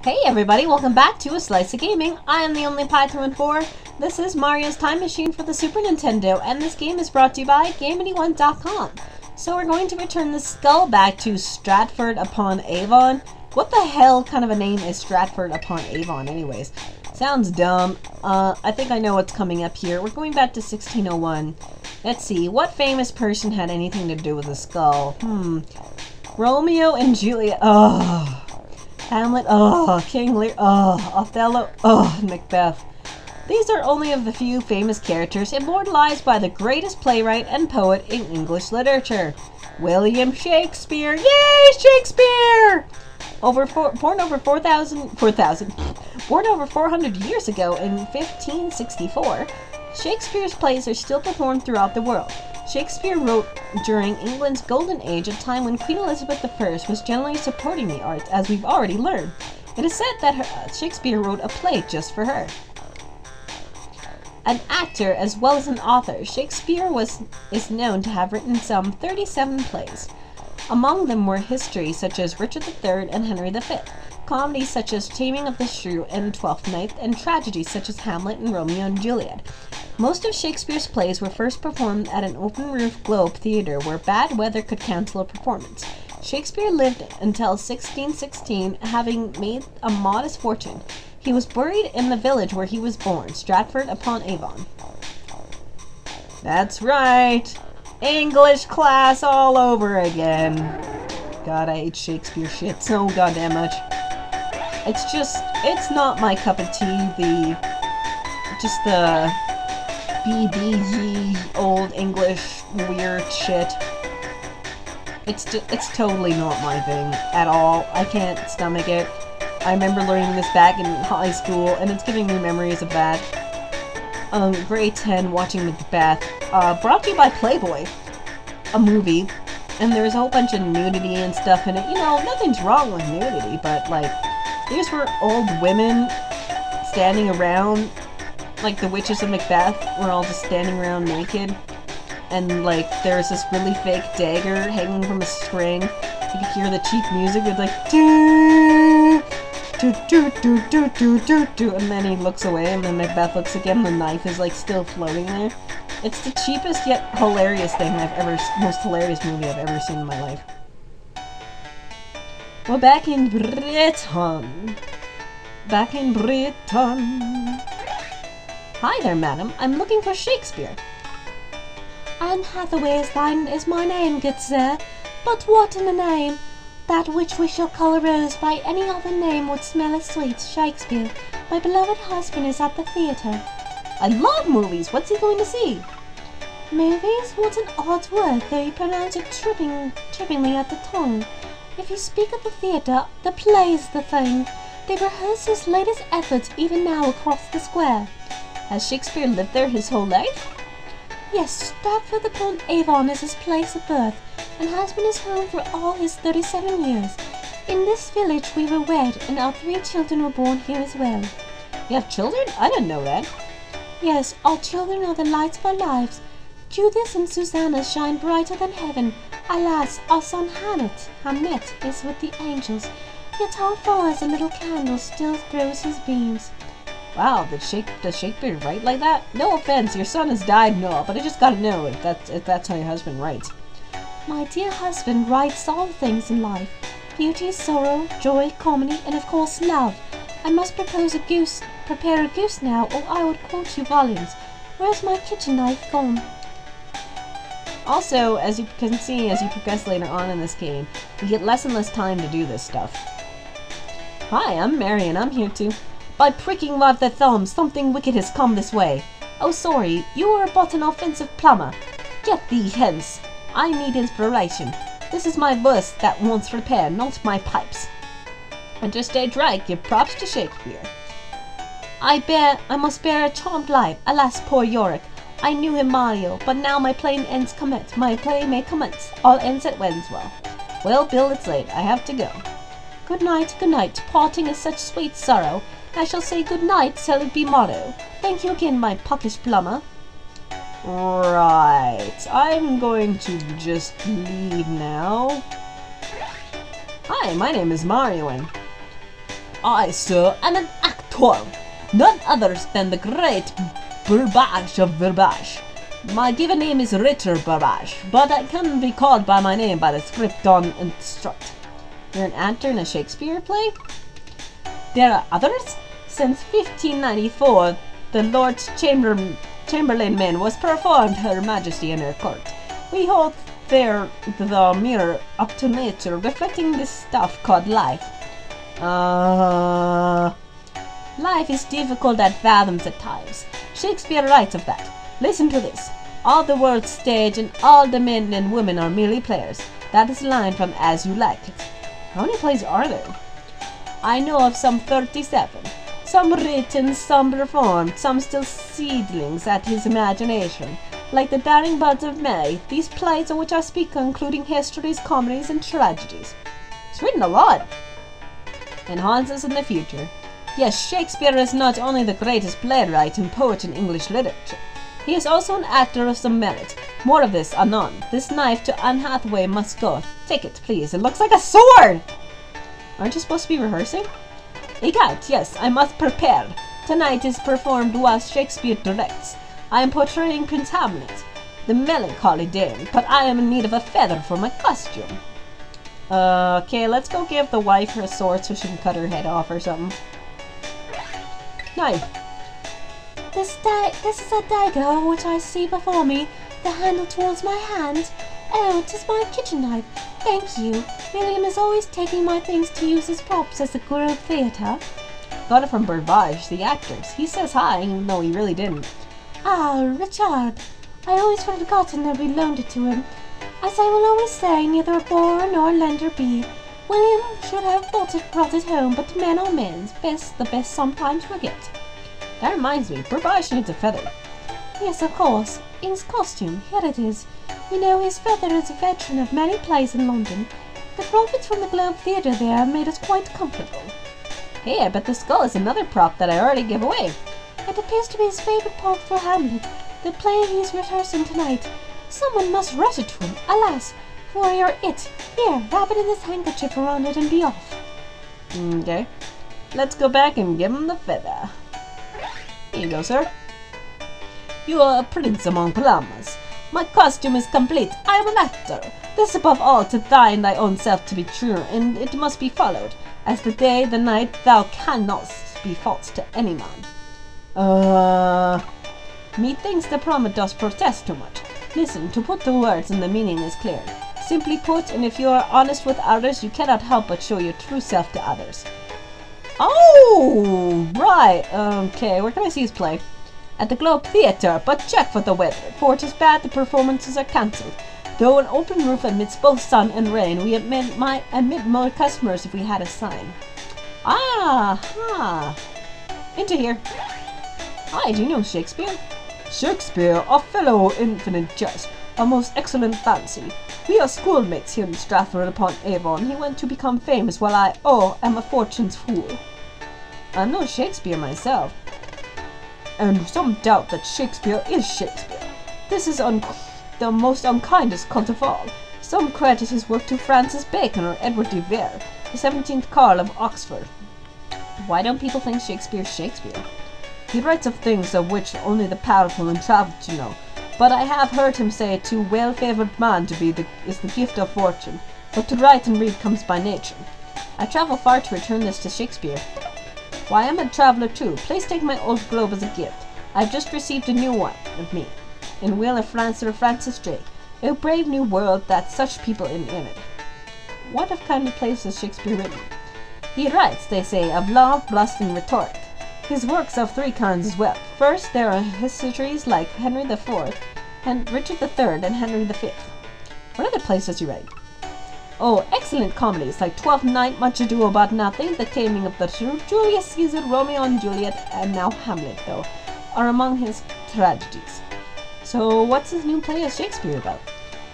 Hey everybody, welcome back to A Slice of Gaming. I am the only Pie314. This is Mario's Time Machine for the Super Nintendo, and this game is brought to you by GameAnyone.com. So we're going to return the skull back to Stratford-upon-Avon. What the hell kind of a name is Stratford-upon-Avon anyways? Sounds dumb. I think I know what's coming up here. We're going back to 1601. Let's see, what famous person had anything to do with the skull? Romeo and Juliet. Oh. Hamlet, King Lear, Othello, Macbeth. These are only of the few famous characters immortalized by the greatest playwright and poet in English literature, William Shakespeare. Yay, Shakespeare! Born over 400 years ago in 1564, Shakespeare's plays are still performed throughout the world. Shakespeare wrote during England's golden age, a time when Queen Elizabeth I was generally supporting the arts, as we've already learned. It is said that Shakespeare wrote a play just for her. An actor as well as an author, Shakespeare is known to have written some 37 plays. Among them were histories such as Richard III and Henry V, comedies such as Taming of the Shrew and Twelfth Night, and tragedies such as Hamlet and Romeo and Juliet. Most of Shakespeare's plays were first performed at an open-roof globe theatre where bad weather could cancel a performance. Shakespeare lived until 1616, having made a modest fortune. He was buried in the village where he was born, Stratford-upon-Avon. That's right! English class all over again. God, I hate Shakespeare shit so goddamn much. It's not my cup of tea, the BBG old English weird shit. It's totally not my thing at all. I can't stomach it. I remember learning this back in high school, and it's giving me memories of that. Grade 10, watching Macbeth. Brought to you by Playboy, a movie, and there's a whole bunch of nudity and stuff in it. You know, nothing's wrong with nudity, but like, these were old women standing around, like the witches of Macbeth were all just standing around naked, and like there's this really fake dagger hanging from a string. You could hear the cheap music with like doo doo doo doo doo doo doo doo, and then he looks away, and then Macbeth looks again, and the knife is like still floating there. It's the cheapest yet hilarious thing most hilarious movie I've ever seen in my life. We're back in Britain. Hi there, madam. I'm looking for Shakespeare. Anne Hathaway's thine is my name, good sir. But what in the name? That which we shall call a rose by any other name would smell as sweet. Shakespeare, my beloved husband, is at the theatre. I love movies. What's he going to see? Movies? What an odd word, though you pronounce it trippingly at the tongue. If you speak of the theatre, the play's the thing. They rehearse his latest efforts even now across the square. Has Shakespeare lived there his whole life? Yes, Stratford-upon-Avon is his place of birth, and has been his home for all his 37 years. In this village we were wed, and our 3 children were born here as well. You have children? I didn't know that. Yes, our children are the lights of our lives. Judith and Susanna shine brighter than heaven. Alas, our son Hamnet is with the angels, yet our father's a little candle still throws his beams. Wow, does Shakespeare write like that? No offense, your son has died and all, but I just gotta know if that's how your husband writes. My dear husband writes all things in life. Beauty, sorrow, joy, comedy, and of course love. I must prepare a goose now, or I would quote you volumes. Where's my kitchen knife gone? Also, as you can see, as you progress later on in this game, you get less and less time to do this stuff. Hi, I'm Mary, and I'm here to... By pricking of the thumb, something wicked has come this way. Oh, sorry, you are but an offensive plumber. Get thee hence. I need inspiration. This is my verse that wants repair, not my pipes. Interstage right, give props to Shakespeare. I must bear a charmed life. Alas, poor Yorick. I knew him, Mario, but now my play may commence. All ends at Wedneswell. Well, Bill, it's late. I have to go. Good night. Parting is such sweet sorrow. I shall say good night till it be morrow. Thank you again, my puckish plumber. Right. I'm going to just leave now. Hi, my name is Mario, and I, sir, am an actor, none others than the great Burbage of Burbage. My given name is Ritter Burbage, but I can be called by my name by the script on instruct. You're an actor in a Shakespeare play? There are others? Since 1594, the Lord Chamberlain men was performed Her Majesty in her court. We hold there the mirror up to nature, reflecting this stuff called life. Life is difficult at fathoms at times. Shakespeare writes of that. Listen to this. All the world's stage and all the men and women are merely players. That is a line from As You Like It. How many plays are there? I know of some 37. Some written, some performed, some still seedlings at his imagination. Like the daring buds of May, these plays of which I speak are including histories, comedies, and tragedies. He's written a lot. And haunts us in the future. Yes, Shakespeare is not only the greatest playwright and poet in English literature. He is also an actor of some merit. More of this anon. This knife to Anne Hathaway must go. Take it, please. It looks like a sword! Aren't you supposed to be rehearsing? Egad, yes, I must prepare. Tonight is performed whilst Shakespeare directs. I am portraying Prince Hamlet, the melancholy dame, but I am in need of a feather for my costume. Okay, let's go give the wife her sword so she can cut her head off or something. Knife. This is a dagger which I see before me, the handle towards my hand. Oh, 'tis my kitchen knife. Thank you. William is always taking my things to use as props at the Grove Theatre. Got it from Burbage, the actors. He says hi, even though he really didn't. Ah, Richard. I always forgotten that we loaned it to him. As I will always say, neither borrower nor lender be. William should have brought it home, but men are men's. The best sometimes forget. That reminds me, Burbage needs a feather. Yes, of course. In his costume, here it is. You know, his feather is a veteran of many plays in London. The profits from the Globe Theatre there made us quite comfortable. Hey, I bet the skull is another prop that I already gave away. It appears to be his favourite prop for Hamlet, the play he's rehearsing tonight. Someone must rush it to him, alas, for you're it. Here, wrap it in this handkerchief around it and be off. Okay. Let's go back and give him the feather. Here you go, sir. You are a prince among plumbers. My costume is complete. I am an actor. This above all to thine thy own self to be true, and it must be followed. As the day, the night, thou cannot be false to any man. Methinks the promise does protest too much. Listen, to put the words and the meaning is clear. Simply put, and if you are honest with others, you cannot help but show your true self to others. Oh, right. Okay, where can I see his play? At the Globe Theatre, but check for the weather, for it is bad the performances are cancelled. Though an open roof admits both sun and rain, we might admit more customers if we had a sign. Ah, into here. Hi, do you know Shakespeare? Shakespeare, Othello, infinite jest, a most excellent fancy. We are schoolmates here in Stratford-upon-Avon. He went to become famous, while I, am a fortune's fool. I'm no Shakespeare myself. And some doubt that Shakespeare is Shakespeare. This is the most unkindest cult of all. Some credit his work to Francis Bacon or Edward de Vere, the 17th Carl of Oxford. Why don't people think Shakespeare's Shakespeare? He writes of things of which only the powerful and travelled know. But I have heard him say, "Too well-favoured man to be is the gift of fortune, but to write and read comes by nature." I travel far to return this to Shakespeare. Why, I'm a traveller too. Please take my old globe as a gift. I've just received a new one of me, in will of Sir Francis Drake. O brave new world, that such people in it. What kind of plays has Shakespeare written? He writes, they say, of love, lust, and rhetoric. His works of three kinds as well. First, there are histories like Henry IV, and Richard III, and Henry V. What other plays does he write? Oh, excellent comedies like Twelfth Night, Much Ado About Nothing, The Taming of the Shrew, Julius Caesar, Romeo and Juliet, and now Hamlet, though, are among his tragedies. So what's his new play of Shakespeare about?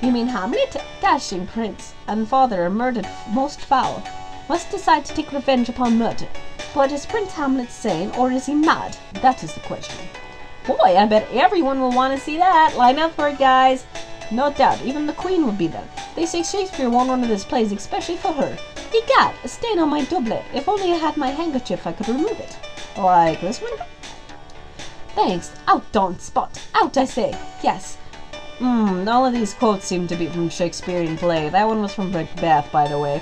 You mean Hamlet? Dashing prince and father murdered most foul, must decide to take revenge upon murder. But is Prince Hamlet sane, or is he mad? That is the question. Boy, I bet everyone will want to see that. Line up for it, guys. No doubt, even the Queen will be there. They say Shakespeare won one of his plays especially for her. Egad, a stain on my doublet. If only I had my handkerchief, I could remove it. Like this one? Thanks. Out, Don Spot. Out, I say. Yes. All of these quotes seem to be from Shakespearean play. That one was from Macbeth, by the way.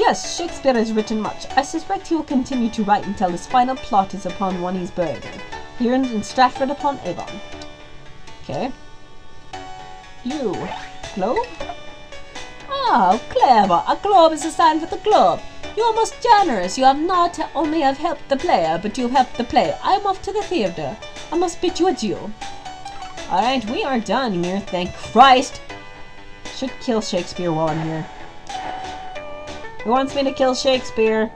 Yes, Shakespeare has written much. I suspect he will continue to write until his final plot is upon one he's buried here in Stratford-upon-Avon. Okay. You. Globe? Ah, clever. A globe is a sign for the globe. You are most generous. You have not only have helped the player, but you have helped the play. I am off to the theatre. I must bid you adieu. Alright, we are done here, thank Christ! Should kill Shakespeare while I'm here. Who wants me to kill Shakespeare?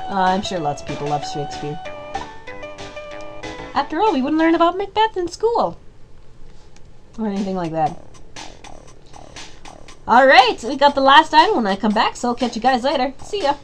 I'm sure lots of people love Shakespeare. After all, we wouldn't learn about Macbeth in school. Or anything like that. Alright, we got the last item when I come back, so I'll catch you guys later. See ya!